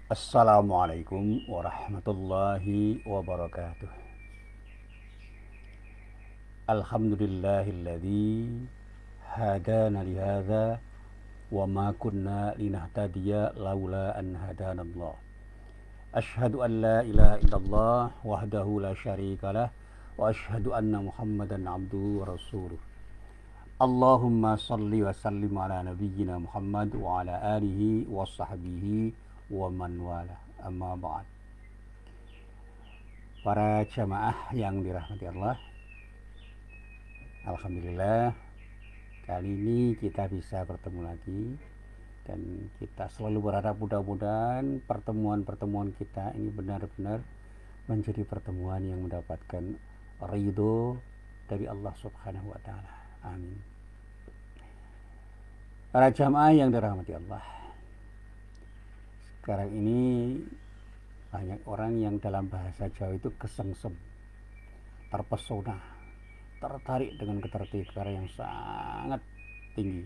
Assalamualaikum warahmatullahi wabarakatuh. Alhamdulillahilladzi hadana lihadza wa ma kunna linahtadiya laula an hadanallah. Asyhadu an la ilaha illallah wahdahu la syarikalah wa asyhadu anna Muhammadan abduhu wa rasuluh. Allahumma salli wa sallim ala nabiyyina Muhammad wa ala alihi wa sahbihi wa man wala. Amma ba'd. Para jamaah yang dirahmati Allah, alhamdulillah kali ini kita bisa bertemu lagi, dan kita selalu berharap mudah-mudahan pertemuan-pertemuan kita ini benar-benar menjadi pertemuan yang mendapatkan ridho dari Allah Subhanahu wa taala. Amin. Para jamaah yang dirahmati Allah, sekarang ini banyak orang yang dalam bahasa Jawa itu kesengsem, terpesona, tertarik dengan ketertarikan yang sangat tinggi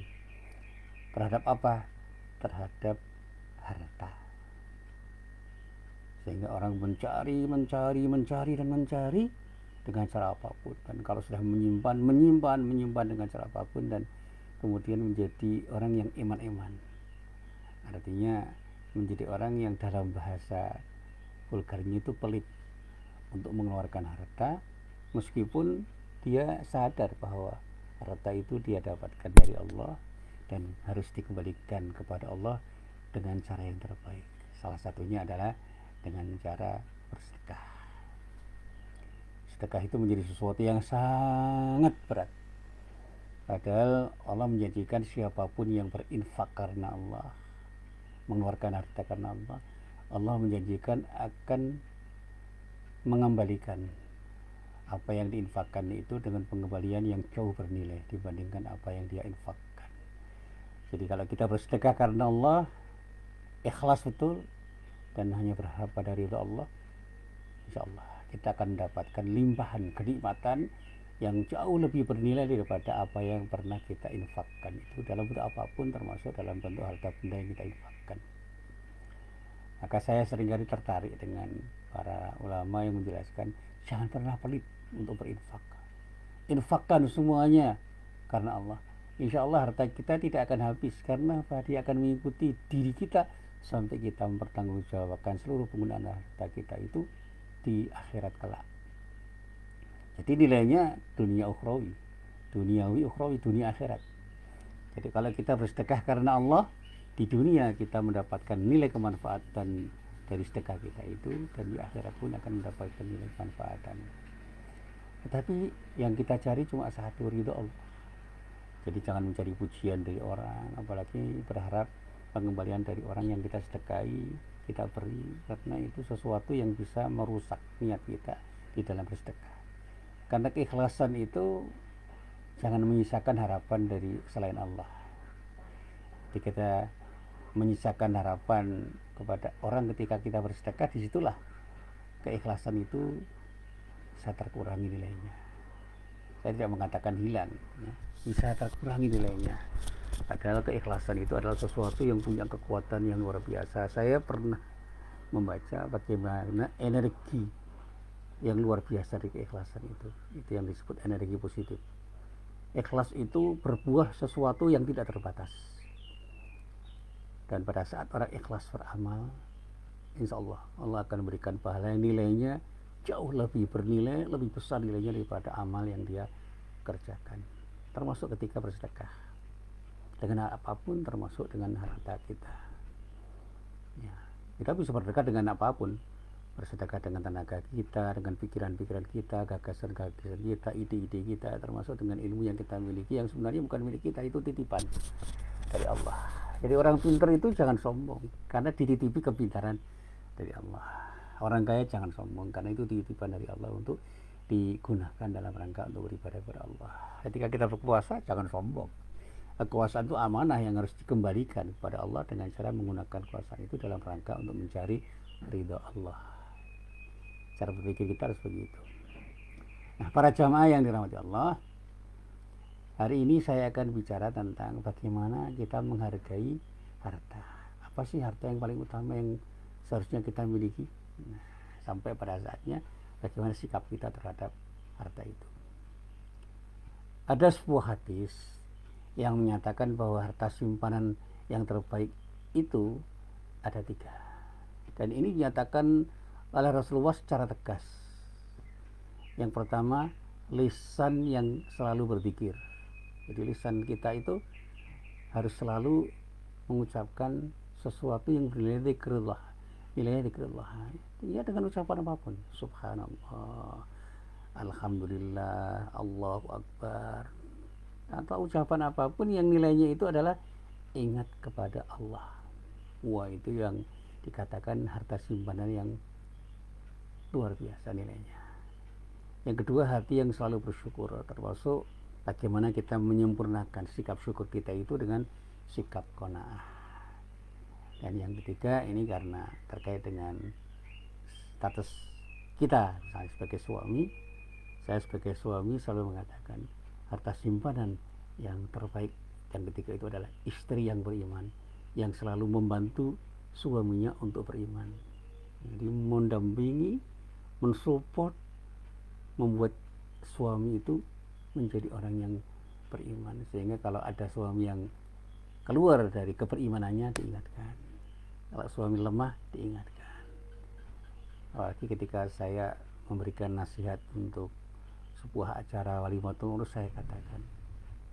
terhadap apa? Terhadap harta. Sehingga orang mencari dengan cara apapun, dan kalau sudah menyimpan dengan cara apapun, dan kemudian menjadi orang yang eman-eman. Artinya menjadi orang yang dalam bahasa vulgarnya itu pelit untuk mengeluarkan harta, meskipun dia sadar bahwa harta itu dia dapatkan dari Allah dan harus dikembalikan kepada Allah dengan cara yang terbaik. Salah satunya adalah dengan cara bersedekah. Sedekah itu menjadi sesuatu yang sangat berat, padahal Allah menjanjikan siapapun yang berinfak karena Allah, mengeluarkan harta karena Allah, Allah menjanjikan akan mengembalikan apa yang diinfakkan itu dengan pengembalian yang jauh bernilai dibandingkan apa yang dia infakkan. Jadi kalau kita bersedekah karena Allah, ikhlas betul, dan hanya berharap pada ridha Allah, insya Allah kita akan mendapatkan limpahan kenikmatan yang jauh lebih bernilai daripada apa yang pernah kita infakkan itu, dalam bentuk apapun, termasuk dalam bentuk harta benda yang kita infakkan. Maka saya seringkali tertarik dengan para ulama yang menjelaskan jangan pernah pelit untuk berinfak. Infakkan semuanya karena Allah. Insya Allah harta kita tidak akan habis, karena dia akan mengikuti diri kita sampai kita mempertanggungjawabkan seluruh penggunaan harta kita itu di akhirat kelak. Jadi nilainya dunia ukhrawi, duniawi ukhrawi, dunia akhirat. Jadi kalau kita bersedekah karena Allah, di dunia kita mendapatkan nilai kemanfaatan dari sedekah kita itu, dan di akhirat pun akan mendapatkan nilai kemanfaatan. Tetapi yang kita cari cuma satu, ridho Allah. Jadi jangan mencari pujian dari orang, apalagi berharap pengembalian dari orang yang kita sedekahi, kita beri, karena itu sesuatu yang bisa merusak niat kita di dalam bersedekah. Karena keikhlasan itu jangan menyisakan harapan dari selain Allah. Jadi kita menyisakan harapan kepada orang ketika kita bersedekah, disitulah keikhlasan itu bisa terkurangi nilainya. Saya tidak mengatakan hilang, ya, bisa terkurangi nilainya. Padahal keikhlasan itu adalah sesuatu yang punya kekuatan yang luar biasa. Saya pernah membaca bagaimana energi yang luar biasa di keikhlasan itu yang disebut energi positif. Ikhlas itu berbuah sesuatu yang tidak terbatas. Dan pada saat orang ikhlas beramal, insya Allah Allah akan memberikan pahala yang nilainya jauh lebih bernilai, lebih besar nilainya daripada amal yang dia kerjakan. Termasuk ketika bersedekah dengan apapun, termasuk dengan harta kita. Ya, kita bisa bersedekah dengan apapun. Bersedekah dengan tenaga kita, dengan pikiran-pikiran kita, gagasan-gagasan kita, ide-ide kita, termasuk dengan ilmu yang kita miliki yang sebenarnya bukan milik kita, itu titipan dari Allah. Jadi orang pintar itu jangan sombong, karena dititipi kepintaran dari Allah. Orang kaya jangan sombong, karena itu titipan dari Allah untuk digunakan dalam rangka untuk beribadah kepada Allah. Ketika kita berpuasa, jangan sombong. Kekuasaan itu amanah yang harus dikembalikan kepada Allah dengan cara menggunakan kekuasaan itu dalam rangka untuk mencari ridha Allah. Cara berpikir kita harus begitu. Nah, para jamaah yang dirahmati Allah, hari ini saya akan bicara tentang bagaimana kita menghargai harta. Apa sih harta yang paling utama yang seharusnya kita miliki. Nah, sampai pada saatnya bagaimana sikap kita terhadap harta itu. Ada sebuah hadis yang menyatakan bahwa harta simpanan yang terbaik itu ada 3, dan ini dinyatakan oleh Rasulullah secara tegas. Yang pertama, lisan yang selalu berzikir. Jadi lisan kita itu harus selalu mengucapkan sesuatu yang bernilai zikrullah, nilainya zikrullah. Ya, dengan ucapan apapun, subhanallah, alhamdulillah, Allahu akbar, atau ucapan apapun yang nilainya itu adalah ingat kepada Allah. Wah, itu yang dikatakan harta simpanan yang luar biasa nilainya. Yang kedua, hati yang selalu bersyukur, termasuk bagaimana kita menyempurnakan sikap syukur kita itu dengan sikap qanaah. Dan yang ketiga, ini karena terkait dengan status kita, misalnya sebagai suami, saya sebagai suami selalu mengatakan harta simpanan yang terbaik yang ketiga itu adalah istri yang beriman, yang selalu membantu suaminya untuk beriman. Jadi mendampingi, mensupport, membuat suami itu menjadi orang yang beriman, sehingga kalau ada suami yang keluar dari keberimanannya diingatkan, kalau suami lemah diingatkan. Apalagi ketika saya memberikan nasihat untuk sebuah acara walimatul urus, saya katakan,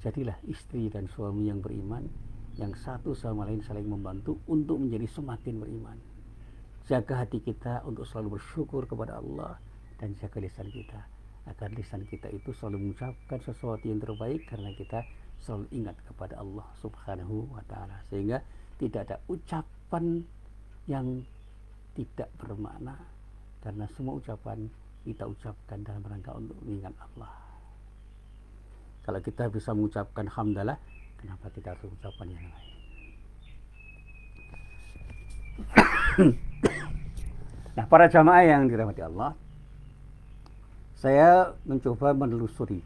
jadilah istri dan suami yang beriman, yang satu sama lain saling membantu untuk menjadi semakin beriman. Jaga hati kita untuk selalu bersyukur kepada Allah, dan jaga lisan kita agar lisan kita itu selalu mengucapkan sesuatu yang terbaik, karena kita selalu ingat kepada Allah Subhanahu wa ta'ala, sehingga tidak ada ucapan yang tidak bermakna, karena semua ucapan kita ucapkan dalam rangka untuk mengingat Allah. Kalau kita bisa mengucapkan hamdalah, kenapa tidak harus ucapan yang lain? Nah, para jamaah yang dirahmati Allah, saya mencoba menelusuri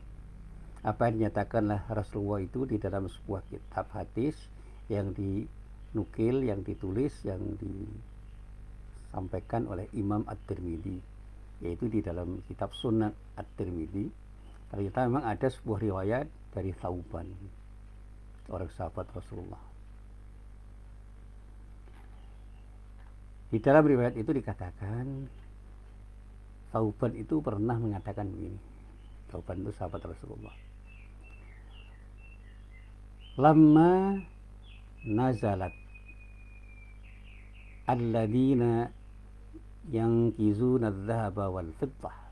apa yang dinyatakanlah Rasulullah itu di dalam sebuah kitab hadis yang dinukil, yang ditulis, yang disampaikan oleh Imam At-Tirmidzi, yaitu di dalam kitab Sunan At-Tirmidzi. Ternyata memang ada sebuah riwayat dari Thauban, orang sahabat Rasulullah. Di dalam riwayat itu dikatakan Thauban itu pernah mengatakan begini. Thauban itu sahabat Rasulullah. Lamma nazalat alladzina yankizuna adz-dzahaba wal fiddah.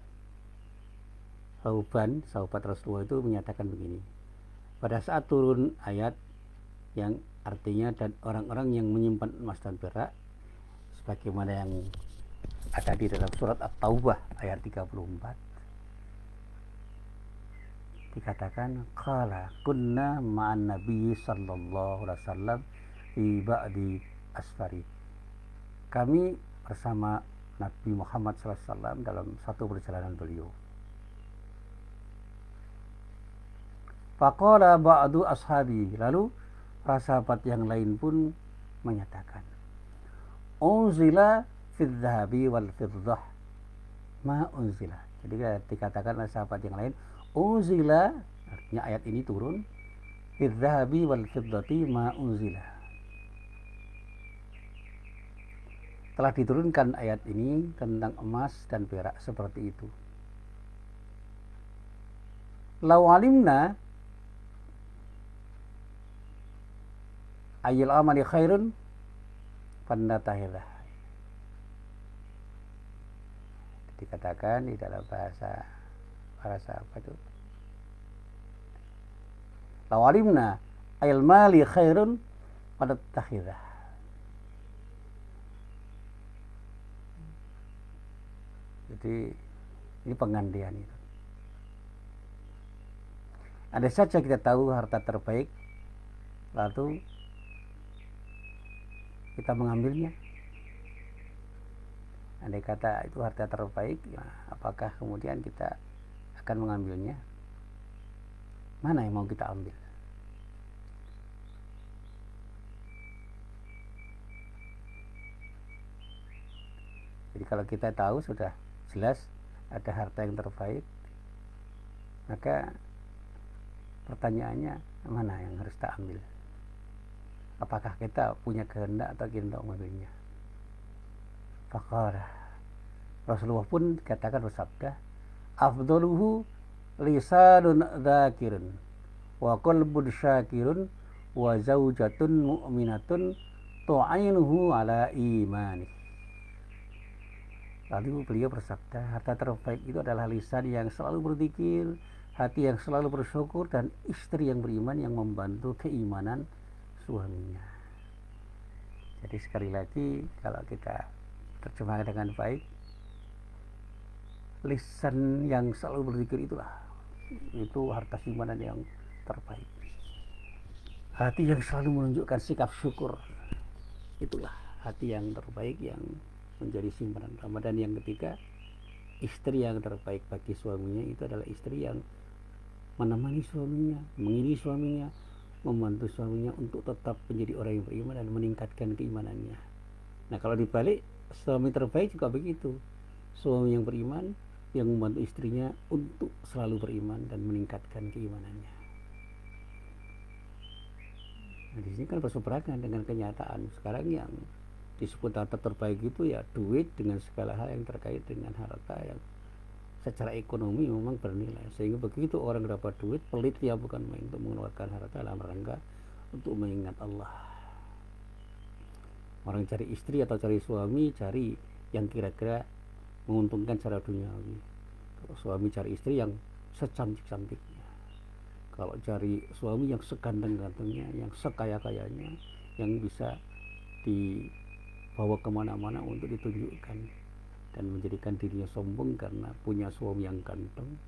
Thauban, sahabat Rasulullah itu menyatakan begini. Pada saat turun ayat yang artinya dan orang-orang yang menyimpan emas dan perak, sebagaimana yang ada di dalam surat At-Taubah ayat 34, dikatakan qala kunna ma'an nabi sallallahu alaihi wasallam fi ba'di asfari. Kami bersama Nabi Muhammad sallallahu alaihi wasallam dalam satu perjalanan beliau. Faqala ba'du ashabi, lalu para sahabat yang lain pun menyatakan, unzila fil dhahabi wal fiddah ma unzila. Jadi dikatakan oleh sahabat yang lain, unzila, artinya ayat ini turun, fil dhahabi wal fiddati ma unzila. Telah diturunkan ayat ini tentang emas dan perak seperti itu. Lau alimna ayil amali khairun fannatahilah. Dikatakan di dalam bahasa para sahabat itu, lau alimna ayil mali khairun fannatahilah. Jadi ini penggantian itu. Ada saja kita tahu harta terbaik, lalu kita mengambilnya. Andai kata itu harta terbaik, ya, apakah kemudian kita akan mengambilnya? Mana yang mau kita ambil? Jadi kalau kita tahu sudah jelas ada harta yang terbaik, maka pertanyaannya mana yang harus kita ambil? Apakah kita punya kehendak atau kita mengambilnya? Faqala, Rasulullah pun katakan bersabda, afdaluhu lisanun dzakirun wa qalbun syakirun wa zaujatun mu'minatun tu'inuhu ala imani. Lalu beliau bersabda, harta terbaik itu adalah lisan yang selalu berzikir, hati yang selalu bersyukur, dan istri yang beriman yang membantu keimanan suaminya. Jadi sekali lagi, kalau kita terjemahkan dengan baik, lisan yang selalu berzikir itu harta simpanan yang terbaik. Hati yang selalu menunjukkan sikap syukur, itulah hati yang terbaik yang menjadi simpanan Ramadan. Yang ketiga, istri yang terbaik bagi suaminya itu adalah istri yang menemani suaminya, mengiringi suaminya, membantu suaminya untuk tetap menjadi orang yang beriman dan meningkatkan keimanannya. Nah, kalau dibalik, suami terbaik juga begitu, suami yang beriman yang membantu istrinya untuk selalu beriman dan meningkatkan keimanannya. Nah, di sini kan berseberangan dengan kenyataan sekarang yang disebut harta terbaik itu ya duit dengan segala hal yang terkait dengan harta yang secara ekonomi memang bernilai, sehingga begitu orang dapat duit pelit ya bukan main untuk mengeluarkan harta dalam rangka untuk mengingat Allah. Orang cari istri atau cari suami cari yang kira-kira menguntungkan secara duniawi. Kalau suami cari istri yang secantik-cantiknya, kalau cari suami yang seganteng-gantengnya, yang sekaya-kayanya, yang bisa dibawa kemana-mana untuk ditunjukkan dan menjadikan dirinya sombong karena punya suami yang ganteng,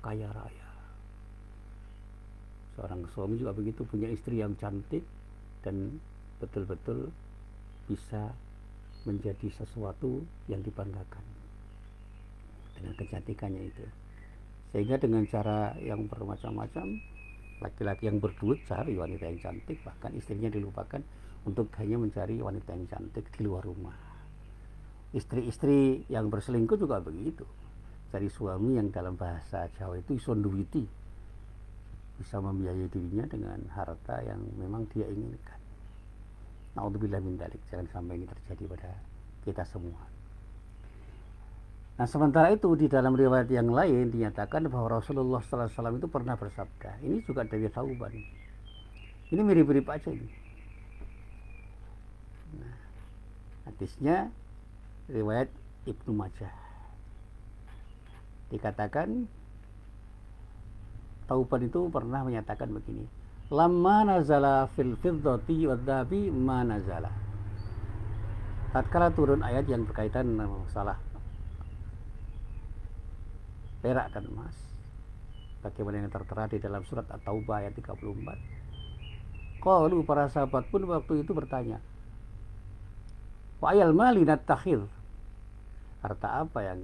kaya raya. Seorang suami juga begitu, punya istri yang cantik dan betul-betul bisa menjadi sesuatu yang dibanggakan dengan kecantikannya itu. Sehingga dengan cara yang bermacam-macam, laki-laki yang berduit cari wanita yang cantik, bahkan istrinya dilupakan untuk hanya mencari wanita yang cantik di luar rumah. Istri-istri yang berselingkuh juga begitu, cari suami yang dalam bahasa Jawa itu ison duwiti, bisa membiayai dirinya dengan harta yang memang dia inginkan. Naudzubillah min dzalik, jangan sampai ini terjadi pada kita semua. Nah, sementara itu di dalam riwayat yang lain dinyatakan bahwa Rasulullah SAW itu pernah bersabda, ini juga dari Thauban, ini mirip-mirip aja ini. Nah, hadisnya riwayat Ibnu Majah, dikatakan Thauban itu pernah menyatakan begini, lamma nazala fil fiddati wadzahabi ma nazala. Tatkala turun ayat yang berkaitan dengan masalah perak dan emas, bagaimana yang tertera di dalam surat At-Taubah ayat 34. Qalu, para sahabat pun waktu itu bertanya, wa ayal mali nattakhidh, harta apa yang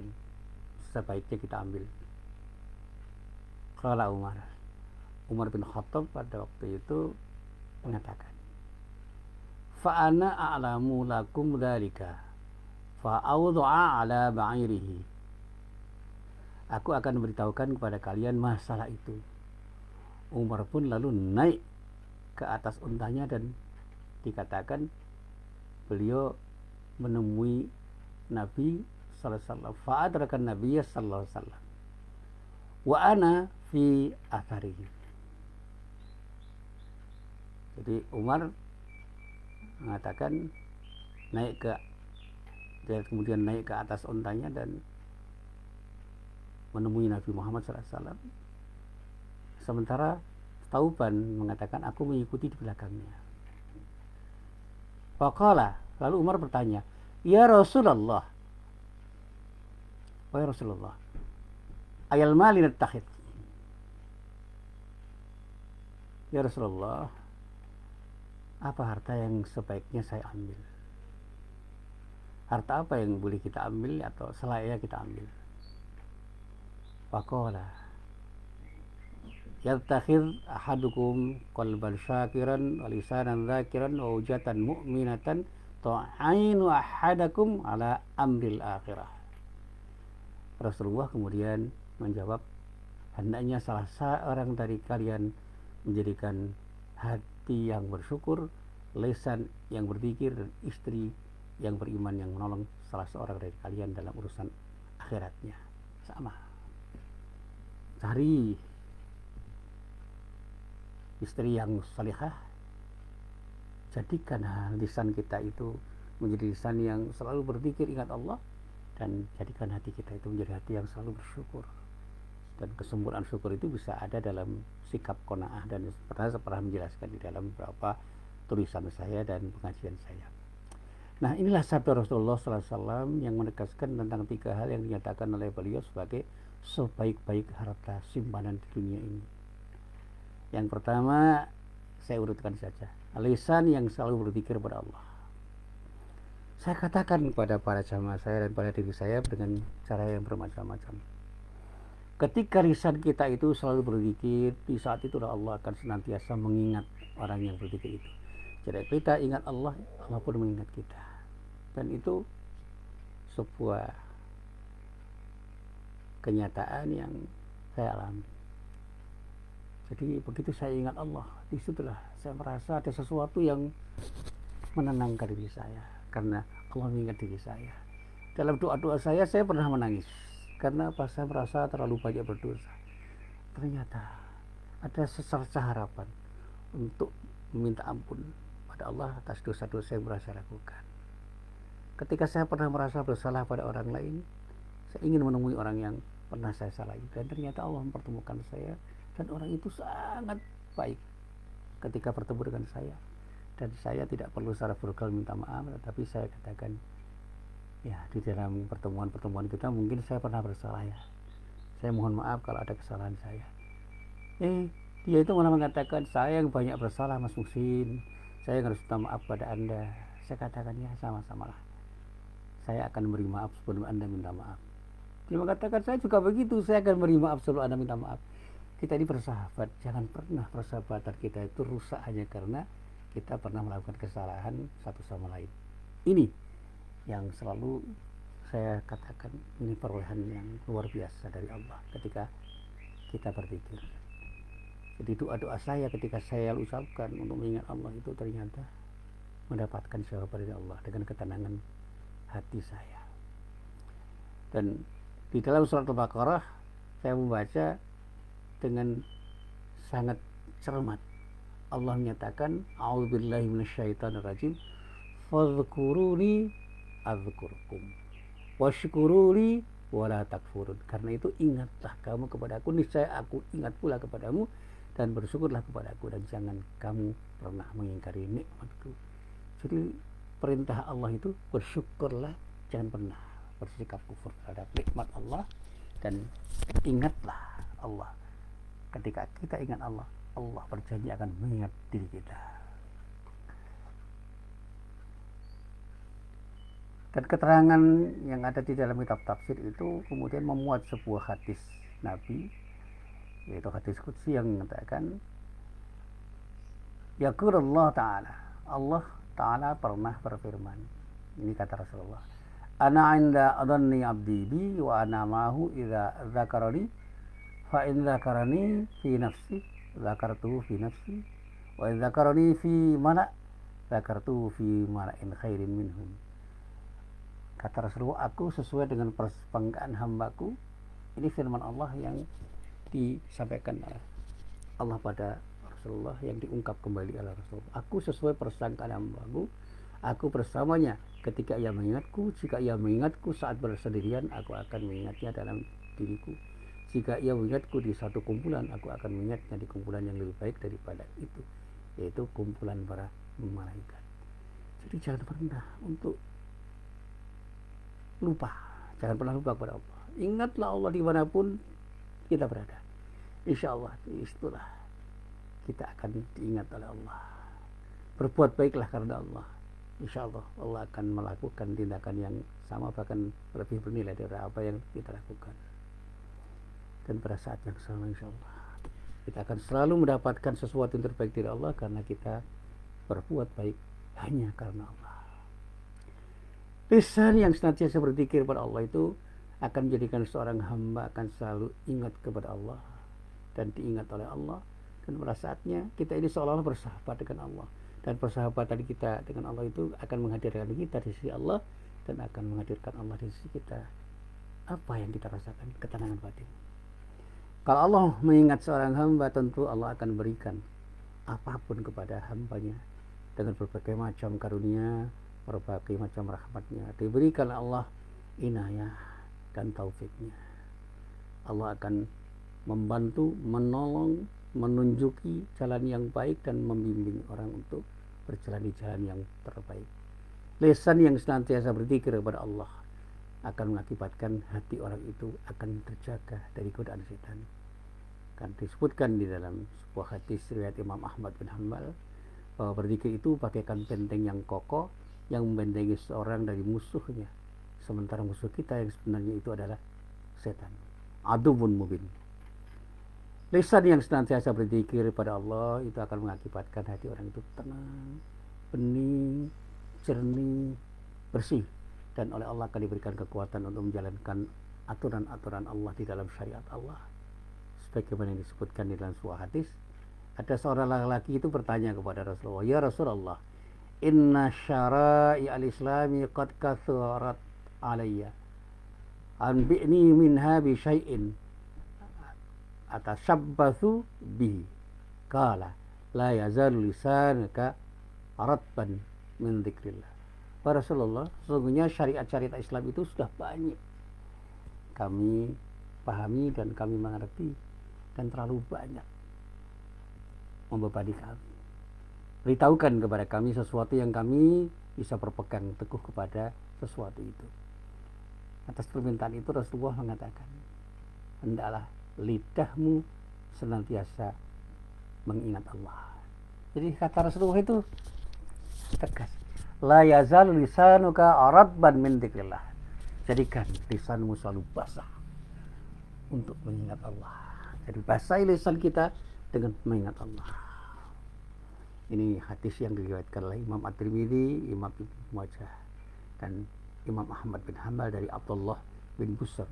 sebaiknya kita ambil? Qala Umar bin Khattab pada waktu itu mengatakan, fa ana a'lamu lakum dzalika fa awda'a ala ba'irihi, aku akan memberitahukan kepada kalian masalah itu. Umar pun lalu naik ke atas untanya dan dikatakan beliau menemui Nabi sallallahu alaihi wasallam. Fa'adrakan Nabiy sallallahu alaihi wasallam wa ana fi atharihi. Jadi Umar mengatakan kemudian naik ke atas untanya dan menemui Nabi Muhammad SAW. Sementara Thauban mengatakan aku mengikuti di belakangnya. Faqala, lalu Umar bertanya, ya Rasulullah, wahai Rasulullah, ayal mali nattakhid, ya Rasulullah, apa harta yang sebaiknya saya ambil? Harta apa yang boleh kita ambil atau selayaknya kita ambil? Faqala, yattakhidh ahadukum qalban syakiran wa lisanan dzakiran wa wajatan mu'minatan ta'ainu ahadakum ala amril akhirah. Rasulullah kemudian menjawab, hendaknya salah seorang dari kalian menjadikan hati yang bersyukur, lisan yang berzikir, dan istri yang beriman yang menolong salah seorang dari kalian dalam urusan akhiratnya. Sama, cari istri yang salihah, jadikan lisan kita itu menjadi lisan yang selalu berzikir, ingat Allah, dan jadikan hati kita itu menjadi hati yang selalu bersyukur. Dan kesempurnaan syukur itu bisa ada dalam sikap qanaah, dan pernah menjelaskan di dalam beberapa tulisan saya dan pengajian saya. Nah, inilah sabda Rasulullah SAW yang menegaskan tentang 3 hal yang dinyatakan oleh beliau sebagai sebaik-baik harta simpanan di dunia ini. Yang pertama, saya urutkan saja, lisan yang selalu berzikir kepada Allah. Saya katakan kepada para jamaah saya dan pada diri saya dengan cara yang bermacam-macam. Ketika lisan kita itu selalu berzikir, di saat itu Allah akan senantiasa mengingat orang yang berzikir itu. Jadi kita ingat Allah, Allah pun mengingat kita. Dan itu sebuah kenyataan yang saya alami. Jadi begitu saya ingat Allah, disitulah saya merasa ada sesuatu yang menenangkan diri saya, karena Allah mengingat diri saya. Dalam doa-doa saya pernah menangis karena pas saya merasa terlalu banyak berdosa. Ternyata ada secerca harapan untuk meminta ampun pada Allah atas dosa-dosa yang pernah saya lakukan. Ketika saya pernah merasa bersalah pada orang lain, saya ingin menemui orang yang pernah saya salahi, dan ternyata Allah mempertemukan saya, dan orang itu sangat baik ketika bertemu dengan saya. Dan saya tidak perlu secara verbal minta maaf, tetapi saya katakan, ya, di dalam pertemuan-pertemuan kita mungkin saya pernah bersalah, ya, saya mohon maaf kalau ada kesalahan saya. Dia itu malah mengatakan, saya yang banyak bersalah Mas Muhsin, saya yang harus minta maaf pada Anda. Saya katakan, ya, sama-sama lah, saya akan beri maaf sebelum Anda minta maaf. Dia mengatakan, saya juga begitu, saya akan beri maaf sebelum Anda minta maaf. Kita ini bersahabat, jangan pernah persahabatan kita itu rusak hanya karena kita pernah melakukan kesalahan satu sama lain. Ini yang selalu saya katakan, ini perolehan yang luar biasa dari Allah ketika kita berzikir. Jadi doa-doa saya ketika saya ucapkan untuk mengingat Allah itu ternyata mendapatkan jawaban dari Allah dengan ketenangan hati saya. Dan di dalam surat Al-Baqarah saya membaca dengan sangat cermat. Allah menyatakan, a'udzubillahi minasyaitonirrajim, fadhkuruni adzkurkum washkuruli wala takfurun. Karena itu ingatlah kamu kepadaku, niscaya aku ingat pula kepadamu, dan bersyukurlah kepadaku, dan jangan kamu pernah mengingkari nikmatku. Jadi perintah Allah itu bersyukurlah, jangan pernah bersikap kufur terhadap nikmat Allah, dan ingatlah Allah. Ketika kita ingat Allah, Allah berjanji akan mengingat diri kita. Dan keterangan yang ada di dalam kitab tafsir itu kemudian memuat sebuah hadis Nabi, yaitu hadis qudsi yang mengatakan, yaqulullah ta'ala, Allah ta'ala pernah berfirman, ini kata Rasulullah, ana 'inda adhanni 'abdi bi wa ana ma'ahu idza dzakarani fa in dzakarani fi nafsi dzakartuhu fi nafsi wa in dzakarani fi mana dzakartuhu fi mala'in khairin minhum. Kata Rasulullah, aku sesuai dengan persangkaan hambaku. Ini firman Allah yang disampaikan oleh Allah pada Rasulullah, yang diungkap kembali oleh Rasulullah. Aku sesuai persangkaan hambaku, aku bersamanya ketika ia mengingatku. Jika ia mengingatku saat bersendirian, aku akan mengingatnya dalam diriku. Jika ia mengingatku di satu kumpulan, aku akan mengingatnya di kumpulan yang lebih baik daripada itu, yaitu kumpulan para malaikat. Jadi jangan pernah untuk lupa, jangan pernah lupa kepada Allah. Ingatlah Allah dimanapun kita berada. Insya Allah itulah kita akan diingat oleh Allah. Berbuat baiklah karena Allah. Insya Allah Allah akan melakukan tindakan yang sama, bahkan lebih bernilai dari apa yang kita lakukan. Dan pada saat yang sama insya Allah kita akan selalu mendapatkan sesuatu yang terbaik dari Allah, karena kita berbuat baik hanya karena Allah. Lisan yang senantiasa berzikir kepada Allah itu akan menjadikan seorang hamba akan selalu ingat kepada Allah dan diingat oleh Allah, dan pada saatnya kita ini seolah-olah bersahabat dengan Allah, dan persahabatan kita dengan Allah itu akan menghadirkan kita di sisi Allah dan akan menghadirkan Allah di sisi kita. Apa yang kita rasakan? Ketenangan batin. Kalau Allah mengingat seorang hamba, tentu Allah akan berikan apapun kepada hambanya dengan berbagai macam karunia, berbagai macam rahmatnya. Diberikan Allah inayah dan taufiknya. Allah akan membantu, menolong, menunjuki jalan yang baik dan membimbing orang untuk berjalan di jalan yang terbaik. Lisan yang senantiasa berzikir kepada Allah akan mengakibatkan hati orang itu akan terjaga dari godaan setan. Kan disebutkan di dalam sebuah hadis riwayat Imam Ahmad bin Hanbal bahwa berzikir itu bagaikan benteng yang kokoh yang membentengi seorang dari musuhnya, sementara musuh kita yang sebenarnya itu adalah setan, aduwwun mubin. Lisan yang senantiasa berzikir pada Allah itu akan mengakibatkan hati orang itu tenang, bening, jernih, bersih, dan oleh Allah akan diberikan kekuatan untuk menjalankan aturan-aturan Allah di dalam syariat Allah. Sebagaimana yang disebutkan di dalam sebuah hadis, ada seorang laki-laki itu bertanya kepada Rasulullah, "Ya Rasulullah, inna syara'i al-islami qad kathurat alayya, anbi'ni minha bi syai'in atashabbathu bihi." Qala la yazalu lisanuka ratban min dzikrillah. Rasulullah, sesungguhnya syariat-syariat Islam itu sudah banyak kami pahami dan kami mengerti, dan terlalu banyak membebani kami. Beritahukan kepada kami sesuatu yang kami bisa berpegang teguh kepada sesuatu itu. Atas permintaan itu Rasulullah mengatakan, hendaklah lidahmu senantiasa mengingat Allah. Jadi kata Rasulullah itu tegas, la yazalu lisanuka aradban min dzikrillah. Jadikan lisanmu selalu basah untuk mengingat Allah. Jadi basahi lisan kita dengan mengingat Allah. Ini hadis yang diriwayatkan oleh Imam At-Tirmidzi, Imam Ibnu Majah, dan Imam Ahmad bin Hanbal dari Abdullah bin Busr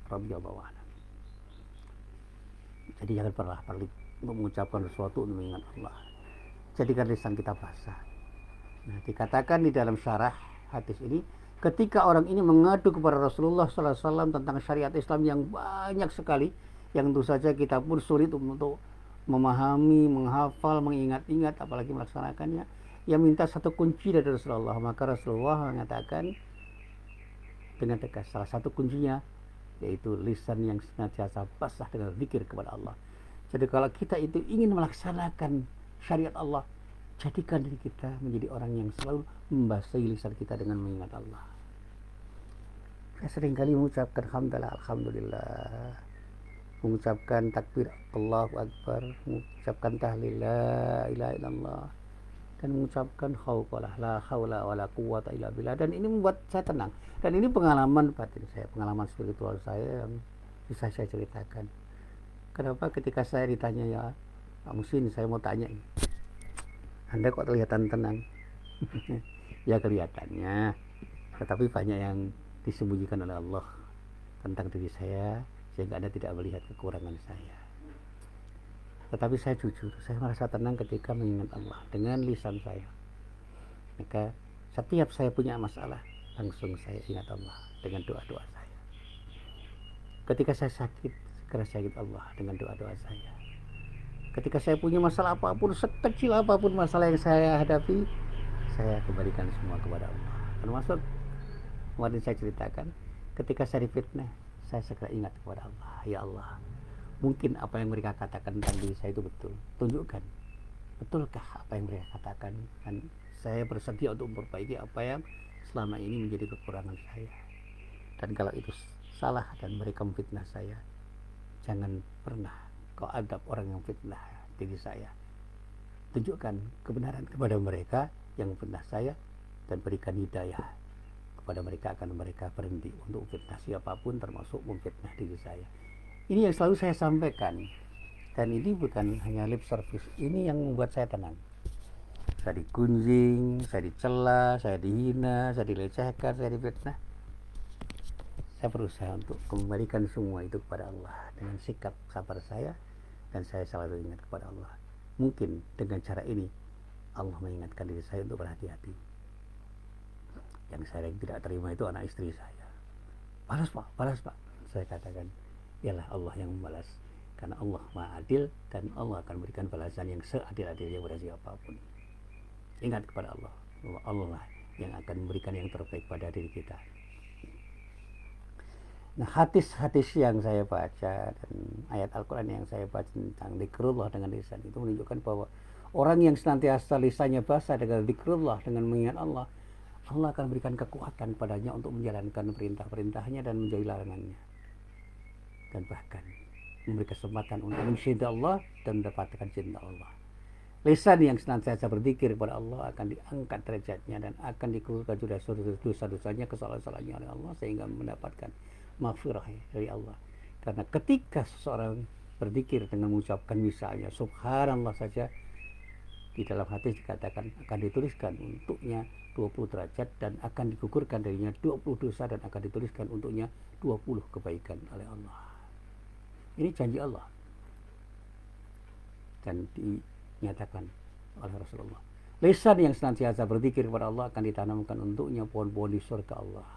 radhiyallahu anhu. Jadi jangan pernah pelit untuk mengucapkan sesuatu untuk mengingat Allah. Jadikan lisan kita basah. Nah, dikatakan di dalam syarah hadis ini, ketika orang ini mengadu kepada Rasulullah SAW tentang syariat Islam yang banyak sekali, yang tentu saja kita pun sulit untuk memahami, menghafal, mengingat-ingat, apalagi melaksanakannya. Ia minta satu kunci dari Rasulullah, maka Rasulullah mengatakan dengan tegas, salah satu kuncinya yaitu lisan yang senantiasa basah dengan zikir kepada Allah. Jadi kalau kita itu ingin melaksanakan syariat Allah, jadikan diri kita menjadi orang yang selalu membasahi lisan kita dengan mengingat Allah. Saya seringkali mengucapkan hamdalah, alhamdulillah, mengucapkan takbir Allahu Akbar, mengucapkan tahlil la ilaha illallah, dan mengucapkan khauqalah la haula wala quwwata illa billah. Dan ini membuat saya tenang, dan ini pengalaman batin saya, pengalaman spiritual saya yang bisa saya ceritakan. Kenapa ketika saya ditanya, ya Pak Musin, saya mau tanya, Anda kok kelihatan tenang? Ya kelihatannya, tetapi banyak yang disembunyikan oleh Allah tentang diri saya, sehingga Anda tidak melihat kekurangan saya. Tetapi saya jujur, saya merasa tenang ketika mengingat Allah dengan lisan saya. Maka setiap saya punya masalah, langsung saya ingat Allah dengan doa-doa saya. Ketika saya sakit, segera saya ingat Allah dengan doa-doa saya. Ketika saya punya masalah apapun, sekecil apapun masalah yang saya hadapi, saya kembalikan semua kepada Allah. Termasuk kemarin saya ceritakan, ketika saya difitnah, saya segera ingat kepada Allah. Ya Allah, mungkin apa yang mereka katakan tentang diri saya itu betul. Tunjukkan, betulkah apa yang mereka katakan? Dan saya bersedia untuk memperbaiki apa yang selama ini menjadi kekurangan saya. Dan kalau itu salah dan mereka memfitnah saya, jangan pernah kau adab orang yang fitnah diri saya. Tunjukkan kebenaran kepada mereka yang memfitnah saya, dan berikan hidayah kepada mereka akan mereka berhenti untuk fitnah siapapun, termasuk memfitnah diri saya. Ini yang selalu saya sampaikan, dan ini bukan hanya lip service, ini yang membuat saya tenang. saya digunjing, saya dicela, saya dihina, saya dilecehkan, saya difitnah, saya berusaha untuk kembalikan semua itu kepada Allah dengan sikap sabar saya, dan saya selalu ingat kepada Allah. Mungkin dengan cara ini Allah mengingatkan diri saya untuk berhati-hati. Yang saya tidak terima itu anak istri saya. Balas pak, balas pak. Saya katakan, ialah Allah yang membalas. Karena Allah Maha Adil, dan Allah akan memberikan balasan yang seadil-adilnya kepada siapapun. Ingat kepada Allah. Allah lah yang akan memberikan yang terbaik pada diri kita. Nah, hadis-hadis yang saya baca dan ayat Al-Quran yang saya baca tentang zikrullah dengan lisan itu menunjukkan bahwa orang yang senantiasa lisannya basah dengan zikrullah, dengan mengingat Allah, Allah akan berikan kekuatan padanya untuk menjalankan perintah-perintahnya dan menjauhi larangannya, dan bahkan memberi kesempatan untuk mencintai Allah dan mendapatkan cinta Allah. Lisan yang senantiasa berzikir kepada Allah akan diangkat derajatnya dan akan digugurkan dosa-dosanya, kesalahan-kesalahannya oleh Allah, sehingga mendapatkan maghfirah dari Allah. Karena ketika seseorang berzikir dengan mengucapkan misalnya subhanallah saja, di dalam hadis dikatakan akan dituliskan untuknya 20 derajat dan akan digugurkan darinya 20 dosa, dan akan dituliskan untuknya 20 kebaikan oleh Allah. Ini janji Allah, dan dinyatakan oleh Rasulullah. Lisan yang senantiasa berzikir kepada Allah akan ditanamkan untuknya pohon-pohon di surga Allah,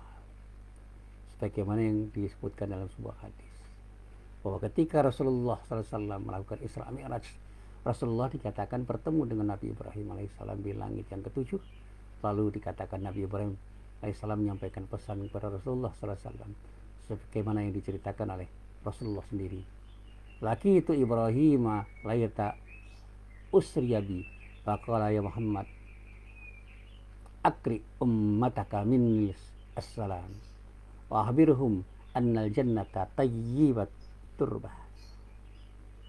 sebagaimana yang disebutkan dalam sebuah hadis bahwa ketika Rasulullah SAW melakukan Isra Mi'raj, Rasulullah dikatakan bertemu dengan Nabi Ibrahim alaihissalam di langit yang ketujuh. Lalu dikatakan Nabi Ibrahim alaihissalam menyampaikan pesan kepada Rasulullah SAW, sebagaimana yang diceritakan oleh Rasulullah sendiri. Laki itu Ibrahim layata usriyabi faqala ya Muhammad akri ummataka minni assalam wa akhbirhum annal jannata tayyibat turbah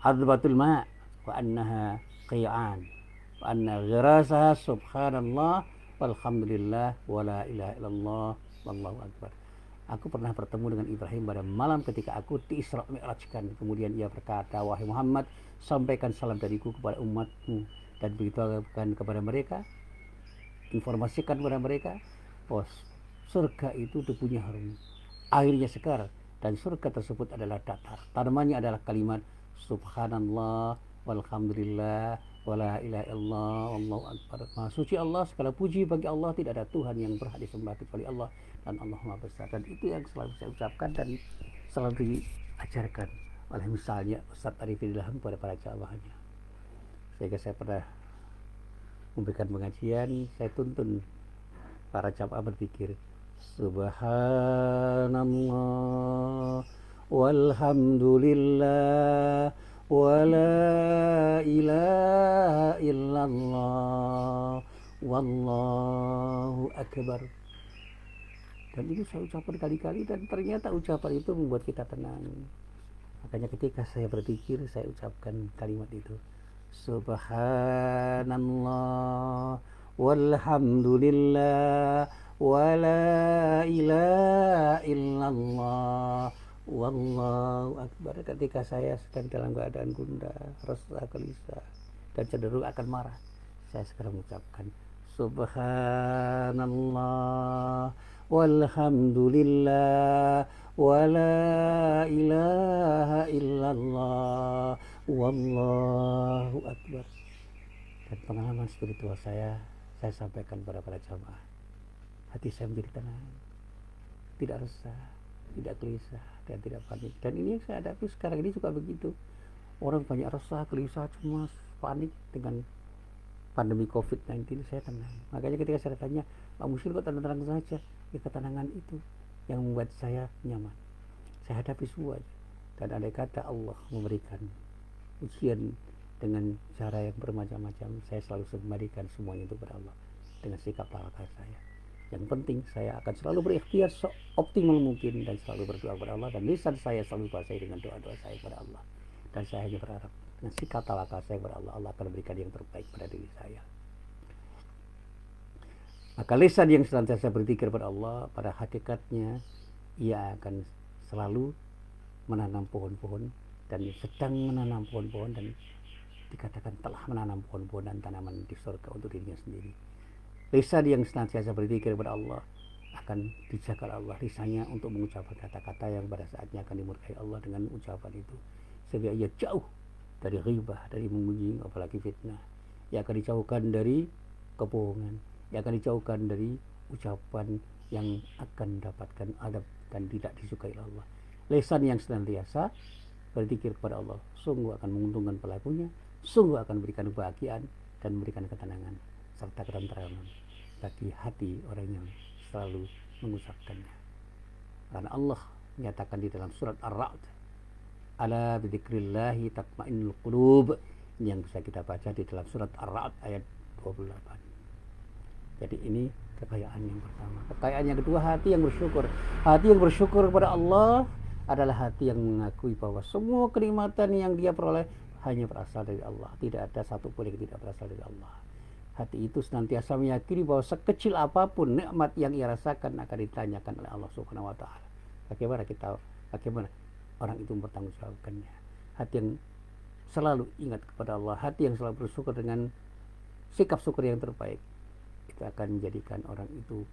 adbatul ma' wa annaha qi'an wa anna ghirasaha subhanallah walhamdulillah wa la ilaha illallah wallahu akbar. Aku pernah bertemu dengan Ibrahim pada malam ketika aku di-Isra Mi'rajkan. Kemudian ia berkata, wahai Muhammad, sampaikan salam dariku kepada umatmu, dan beritahukan kepada mereka, informasikan kepada mereka bahwa surga itu debunya harum, airnya segar, dan surga tersebut adalah datar. Tanamannya adalah kalimat subhanallah walhamdulillah wala ilaha illallah wallahu akbar. Maha suci Allah, segala puji bagi Allah, tidak ada Tuhan yang berhak disembah kecuali Allah, dan Allah Maha Besar. Dan itu yang selalu saya ucapkan dan selalu diajarkan oleh misalnya Ustadz Arifin Ilham kepada para jamaahnya. Sehingga saya pernah memberikan pengajian, saya tuntun para jamaah berpikir subhanallah walhamdulillah wa la ilaha illallah wallahu akbar. Dan itu saya ucapkan kali-kali, dan ternyata ucapan itu membuat kita tenang. Makanya ketika saya berzikir, saya ucapkan kalimat itu subhanallah walhamdulillah wa la ilaha illallah wallahu akbar. Ketika saya sedang dalam keadaan gundah, resah, gelisah, dan cenderung akan marah, saya segera mengucapkan subhanallah walhamdulillah wa la ilaha illallah wallahu akbar. Dan pengalaman spiritual saya sampaikan kepada para jamaah. Hati saya menjadi tenang, tidak resah, tidak gelisah, dan tidak panik. Dan ini yang saya hadapi sekarang ini juga begitu. Orang banyak resah, gelisah, cemas, panik dengan pandemi COVID-19. Saya tenang. Makanya ketika saya tanya, Pak Musil kok tenang-tenang saja? Ya, ketenangan itu yang membuat saya nyaman. Saya hadapi semua. Dan andai kata Allah memberikan ujian dengan cara yang bermacam-macam, saya selalu kembalikan semuanya itu kepada Allah dengan sikap tawakal saya. Yang penting saya akan selalu berikhtiar seoptimal mungkin dan selalu berdoa kepada Allah, dan lisan saya selalu basahi dengan doa-doa saya kepada Allah. Dan saya hanya berharap dengan sikap tawakal saya kepada Allah, Allah akan memberikan yang terbaik pada diri saya. Maka lisan yang senantiasa berzikir kepada Allah, pada hakikatnya ia akan selalu menanam pohon-pohon, dan sedang menanam pohon-pohon, dan dikatakan telah menanam pohon-pohon dan tanaman di surga untuk dirinya sendiri. Lisan yang senantiasa berzikir kepada Allah akan dijaga Allah lisannya untuk mengucapkan kata-kata yang pada saatnya akan dimurkai Allah dengan ucapan itu, sehingga ia jauh dari ghibah, dari memuji, apalagi fitnah. Ia akan dijauhkan dari kebohongan, ia akan dijauhkan dari ucapan yang akan mendapatkan adab dan tidak disukai Allah. Lisan yang senantiasa berzikir kepada Allah sungguh akan menguntungkan pelakunya, sungguh akan memberikan kebahagiaan dan memberikan ketenangan serta ketenteraman bagi hati orang yang selalu mengucapkannya. Karena Allah menyatakan di dalam surat Ar-Ra'd, ala bidzikrillahi tatmainnul qulub, yang bisa kita baca di dalam surat Ar-Ra'd ayat 28. Jadi ini kekayaan yang pertama. Kekayaan yang kedua, hati yang bersyukur. Hati yang bersyukur kepada Allah adalah hati yang mengakui bahwa semua kenikmatan yang dia peroleh hanya berasal dari Allah. Tidak ada satu pun yang tidak berasal dari Allah. Hati itu senantiasa meyakini bahwa sekecil apapun nikmat yang ia rasakan akan ditanyakan oleh Allah Subhanahu wa taala. Bagaimana orang itu mempertanggungjawabkannya. Hati yang selalu ingat kepada Allah, hati yang selalu bersyukur dengan sikap syukur yang terbaik, itu akan menjadikan orang itu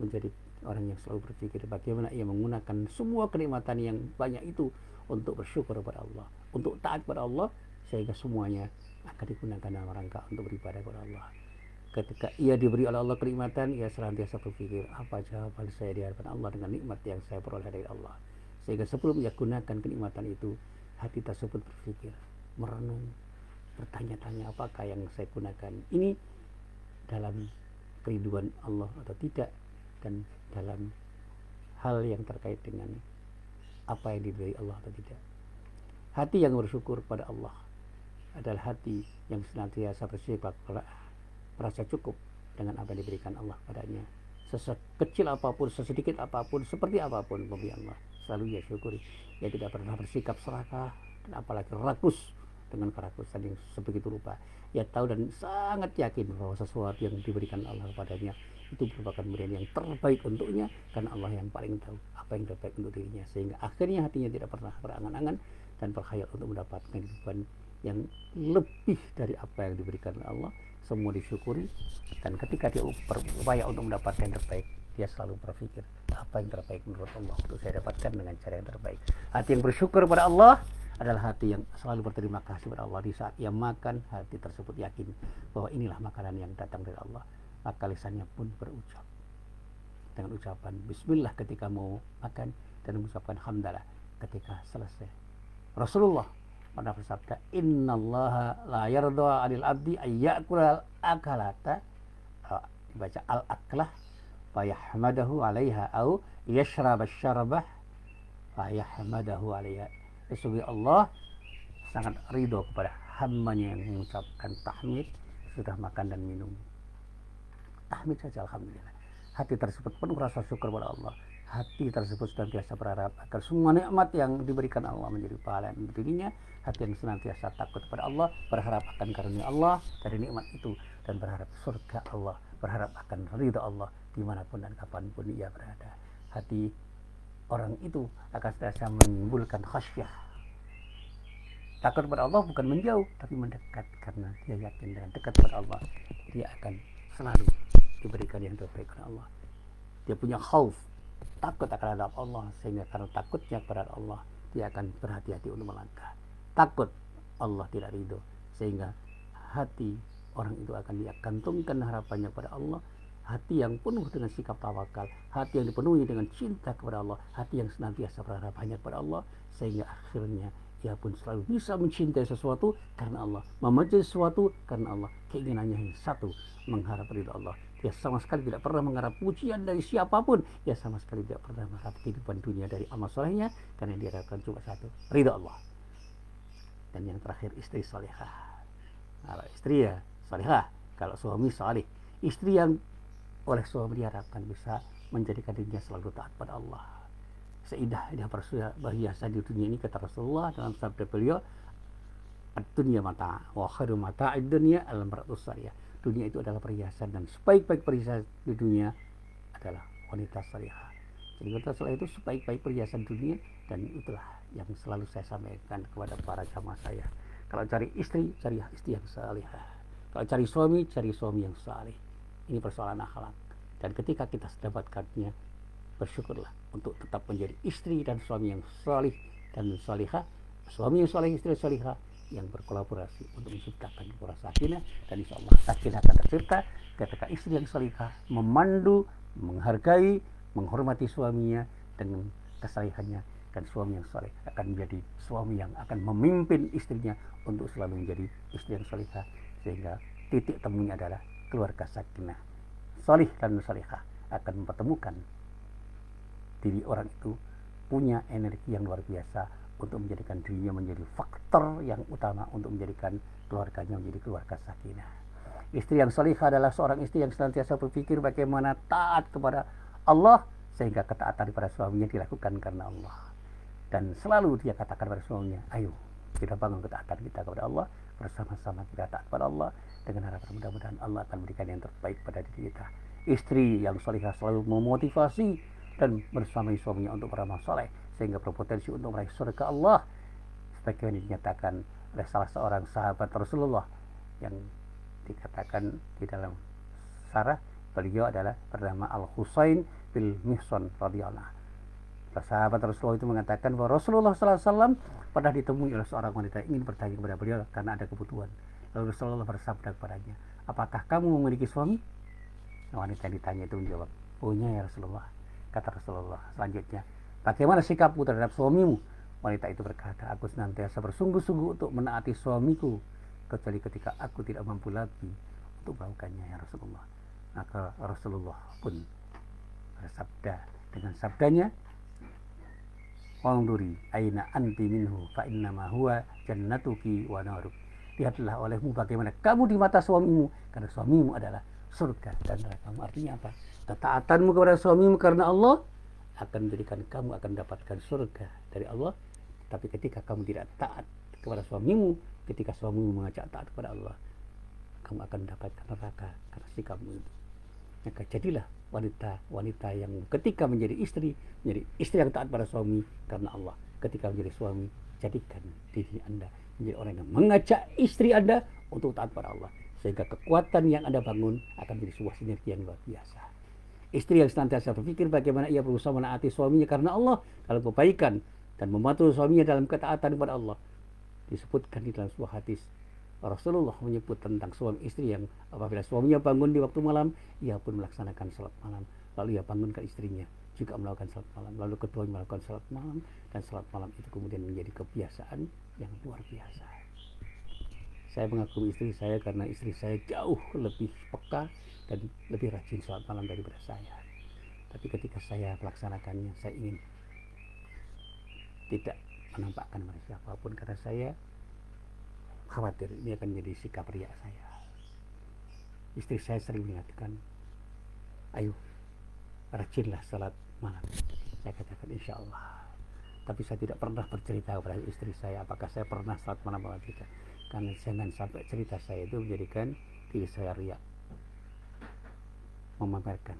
menjadi orang yang selalu berpikir bagaimana ia menggunakan semua kenikmatan yang banyak itu untuk bersyukur kepada Allah, untuk taat kepada Allah, sehingga semuanya akan digunakan dalam rangka untuk beribadah kepada Allah. Ketika ia diberi oleh Allah kenikmatan, ia senantiasa berpikir apa jawaban saya di hadapan Allah dengan nikmat yang saya peroleh dari Allah. Sehingga sebelum ia gunakan kenikmatan itu, hati tersebut berpikir, merenung, bertanya-tanya apakah yang saya gunakan ini dalam kerinduan Allah atau tidak, dan dalam hal yang terkait dengan apa yang diberi Allah atau tidak. Hati yang bersyukur pada Allah adalah hati yang senantiasa bersifat merasa cukup dengan apa yang diberikan Allah padanya. Sekecil apapun, sesedikit apapun, seperti apapun pemberian Allah, selalu ia syukuri. Ia tidak pernah bersikap serakah dan apalagi rakus dengan kerakusan yang sebegitu rupa. Ia tahu dan sangat yakin bahwa sesuatu yang diberikan Allah kepadanya itu merupakan pemberian yang terbaik untuknya, karena Allah yang paling tahu apa yang terbaik untuk dirinya. Sehingga akhirnya hatinya tidak pernah berangan-angan dan berkhayal untuk mendapatkan kehidupan yang lebih dari apa yang diberikan oleh Allah. Semua disyukuri, dan ketika dia berupaya untuk mendapatkan yang terbaik, dia selalu berpikir apa yang terbaik menurut Allah untuk saya dapatkan dengan cara yang terbaik. Hati yang bersyukur pada Allah adalah hati yang selalu berterima kasih kepada Allah. Di saat ia makan, hati tersebut yakin bahwa inilah makanan yang datang dari Allah. Maka lisannya pun berucap dengan ucapan bismillah ketika mau makan, dan mengucapkan hamdalah ketika selesai. Rasulullah pernah bersabda, innallaha la yarda 'anil abdi ayyakula akalata, dibaca al-aklah fayahmadahu 'alaiha au yashraba syarbah fayahmadahu 'alaiha. Sesungguhnya Allah sangat ridho kepada hambanya yang mengucapkan tahmid sudah makan dan minum. Tahmid saja alhamdulillah. Hati tersebut penuh rasa syukur kepada Allah. Hati tersebut senantiasa berharap agar semua nikmat yang diberikan Allah menjadi pahala untuk dirinya. Hati yang senantiasa takut kepada Allah, berharap akan karunia Allah dari nikmat itu, dan berharap surga Allah, berharap akan ridha Allah dimanapun dan kapanpun ia berada. Hati orang itu akan senantiasa menimbulkan khasyah. Takut kepada Allah bukan menjauh, tapi mendekat, karena dia yakin dengan dekat kepada Allah dia akan selalu diberikan yang terbaik oleh Allah. Dia punya khauf, takut akan adab Allah, sehingga karena takutnya kepada Allah dia akan berhati-hati untuk melangkah. Takut Allah tidak ridho, sehingga hati orang itu akan dia gantungkan harapannya kepada Allah. Hati yang penuh dengan sikap tawakal, hati yang dipenuhi dengan cinta kepada Allah, hati yang senantiasa berharap hanya kepada Allah, sehingga akhirnya ia pun selalu bisa mencintai sesuatu karena Allah, membenci sesuatu karena Allah. Keinginannya hanya satu, mengharap ridha Allah. Dia sama sekali tidak pernah mengharap pujian dari siapapun. Dia sama sekali tidak pernah mengharap kehidupan dunia dari amal solehnya, karena dia harapkan cuma satu, ridha Allah. Dan yang terakhir, istri salihah. Kalau istri ya salihah, kalau suami salih. Istri yang oleh suami diharapkan bisa menjadikan dirinya selalu taat pada Allah. Seindah-indah perhiasan di dunia ini, kata Rasulullah dalam sabda beliau, ad-dunya mata wa khairu mata'id dunya al-mar'atus salihah. Dunia itu adalah perhiasan, dan sebaik-baik perhiasan di dunia adalah wanita salihah. Jadi wanita salihah itu sebaik-baik perhiasan dunia, dan itulah yang selalu saya sampaikan kepada para jamaah saya. Kalau cari istri, cari istri yang salihah. Kalau cari suami yang salih. Ini persoalan akhlak. Dan ketika kita dapatkannya, bersyukurlah untuk tetap menjadi istri dan suami yang salih dan salihah. Suami yang salih, istri yang salihah, yang berkolaborasi untuk menciptakan keluarga sakinah, dan insya Allah sakinah akan tercipta ketika istri yang salihah memandu, menghargai, menghormati suaminya dengan kesalihannya, dan suami yang saleh akan menjadi suami yang akan memimpin istrinya untuk selalu menjadi istri yang salihah, sehingga titik temunya adalah keluarga sakinah. Salih dan salihah akan mempertemukan diri orang itu punya energi yang luar biasa untuk menjadikan dirinya menjadi faktor yang utama untuk menjadikan keluarganya menjadi keluarga sakinah. Istri yang salihah adalah seorang istri yang senantiasa berpikir bagaimana taat kepada Allah, sehingga ketaatan kepada suaminya dilakukan karena Allah. Dan selalu dia katakan pada suaminya, ayo kita bangun ketaatan kita kepada Allah, bersama-sama kita taat kepada Allah, dengan harapan mudah-mudahan Allah akan memberikan yang terbaik pada diri kita. Istri yang salihah selalu memotivasi dan bersamai suaminya untuk beramal saleh, sehingga berpotensi untuk meraih surga Allah, sebagaimana dinyatakan oleh salah seorang sahabat Rasulullah yang dikatakan di dalam sarah, beliau adalah bernama Al-Husain bin Mihsan radhiyallahu. Sahabat Rasulullah itu mengatakan bahwa Rasulullah SAW pernah ditemui oleh seorang wanita ingin bertanya kepada beliau karena ada kebutuhan. Lalu Rasulullah bersabda kepadanya, apakah kamu memiliki suami? Wanita yang ditanya itu menjawab, punya ya Rasulullah. Kata Rasulullah selanjutnya, bagaimana sikapmu terhadap suamimu? Wanita itu berkata, aku senantiasa bersungguh-sungguh untuk menaati suamiku, kecuali ketika aku tidak mampu lagi untuk melakukannya ya Rasulullah. Maka Rasulullah pun bersabda dengan sabdanya, wanduri aina anti minhu fa innama huwa jannatuki wa naruk. Lihatlah olehmu bagaimana kamu di mata suamimu, karena suamimu adalah surga dan nerakamu. Artinya apa? Ketaatanmu kepada suamimu karena Allah akan menjadikan kamu akan mendapatkan surga dari Allah. Tapi ketika kamu tidak taat kepada suamimu, ketika suamimu mengajak taat kepada Allah, kamu akan mendapatkan neraka karena sikapmu itu. Maka jadilah wanita yang ketika menjadi istri yang taat pada suami karena Allah. Ketika menjadi suami, jadikan diri Anda menjadi orang yang mengajak istri Anda untuk taat pada Allah, sehingga kekuatan yang Anda bangun akan menjadi sebuah sinergi yang luar biasa. Istri yang senantiasa berpikir bagaimana ia berusaha menaati suaminya karena Allah dalam kebaikan dan membantu suaminya dalam ketaatan kepada Allah. Disebutkan di dalam sebuah hadis, Rasulullah menyebut tentang suami istri yang apabila suaminya bangun di waktu malam, ia pun melaksanakan salat malam. Lalu ia bangunkan istrinya juga melakukan salat malam. Lalu keduanya melakukan salat malam, dan salat malam itu kemudian menjadi kebiasaan yang luar biasa. Saya mengagumi istri saya karena istri saya jauh lebih peka dan lebih rajin salat malam daripada saya. Tapi ketika saya melaksanakannya, saya ingin tidak menampakkan pada siapapun karena saya khawatir ini akan menjadi sikap riak saya. Istri saya sering mengingatkan, ayo rajinlah salat malam. Saya katakan insya Allah. Tapi saya tidak pernah bercerita kepada istri saya apakah saya pernah salat malam atau tidak, karena jangan sampai cerita saya itu menjadikan diri saya riak, memamerkan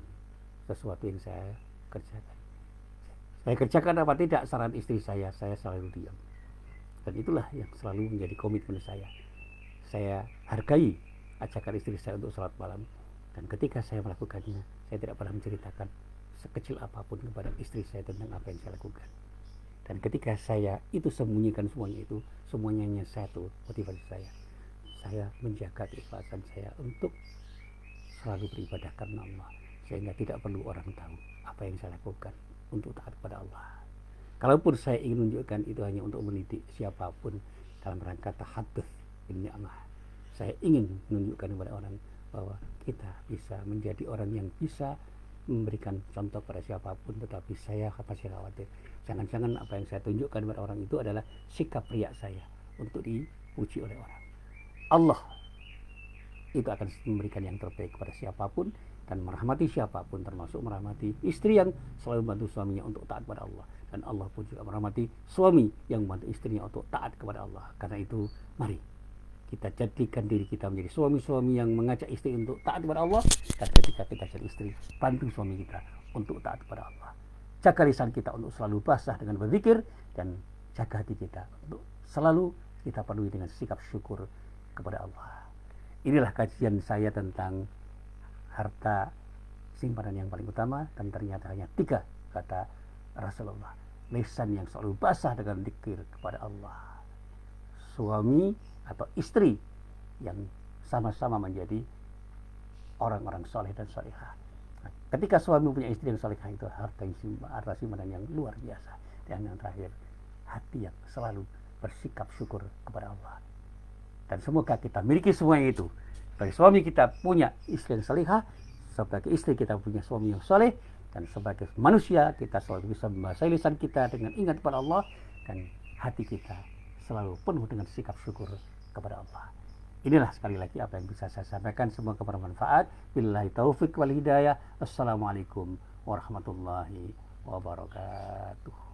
sesuatu yang saya kerjakan. Saya kerjakan apa tidak saran istri saya selalu diam. Dan itulah yang selalu menjadi komitmen saya. Saya hargai ajakan istri saya untuk salat malam, dan ketika saya melakukannya, saya tidak pernah menceritakan sekecil apapun kepada istri saya tentang apa yang saya lakukan. Dan ketika saya itu sembunyikan semuanya itu, semuanya hanya satu motivasi saya menjaga keikhlasan saya untuk selalu beribadah karena Allah, sehingga tidak perlu orang tahu apa yang saya lakukan untuk taat kepada Allah. Kalaupun saya ingin menunjukkan, itu hanya untuk mendidik siapapun dalam rangka tahadduts bin ni'mah. Saya ingin menunjukkan kepada orang bahwa kita bisa menjadi orang yang bisa memberikan contoh pada siapapun. Tetapi saya masih khawatir, jangan-jangan apa yang saya tunjukkan kepada orang itu adalah sikap riak saya untuk dipuji oleh orang. Allah itu akan memberikan yang terbaik kepada siapapun dan merahmati siapapun, termasuk merahmati istri yang selalu membantu suaminya untuk taat kepada Allah. Dan Allah pun juga merahmati suami yang membantu istrinya untuk taat kepada Allah. Karena itu, mari kita jadikan diri kita menjadi suami-suami yang mengajak istri untuk taat kepada Allah. Dan ketika kita jadi istri, bantu suami kita untuk taat kepada Allah. Jaga lisan kita untuk selalu basah dengan berzikir, dan jaga hati kita untuk selalu kita penuhi dengan sikap syukur kepada Allah. Inilah kajian saya tentang harta simpanan yang paling utama, dan ternyata hanya 3 kata Rasulullah. Lisan yang selalu basah dengan zikir kepada Allah. Suami atau istri yang sama-sama menjadi orang-orang soleh dan solehah. Nah, ketika suami punya istri yang solehah, itu harta simpanan yang luar biasa. Dan yang terakhir, hati yang selalu bersikap syukur kepada Allah. Dan semoga kita miliki semuanya itu. Sebagai suami kita punya istri yang solehah, sebagai istri kita punya suami yang soleh, dan sebagai manusia kita selalu bisa membasahi lisan kita dengan ingat kepada Allah, dan hati kita selalu penuh dengan sikap syukur kepada Allah. Inilah sekali lagi apa yang bisa saya sampaikan, semoga bermanfaat. Billahi taufik wal hidayah. Assalamualaikum warahmatullahi wabarakatuh.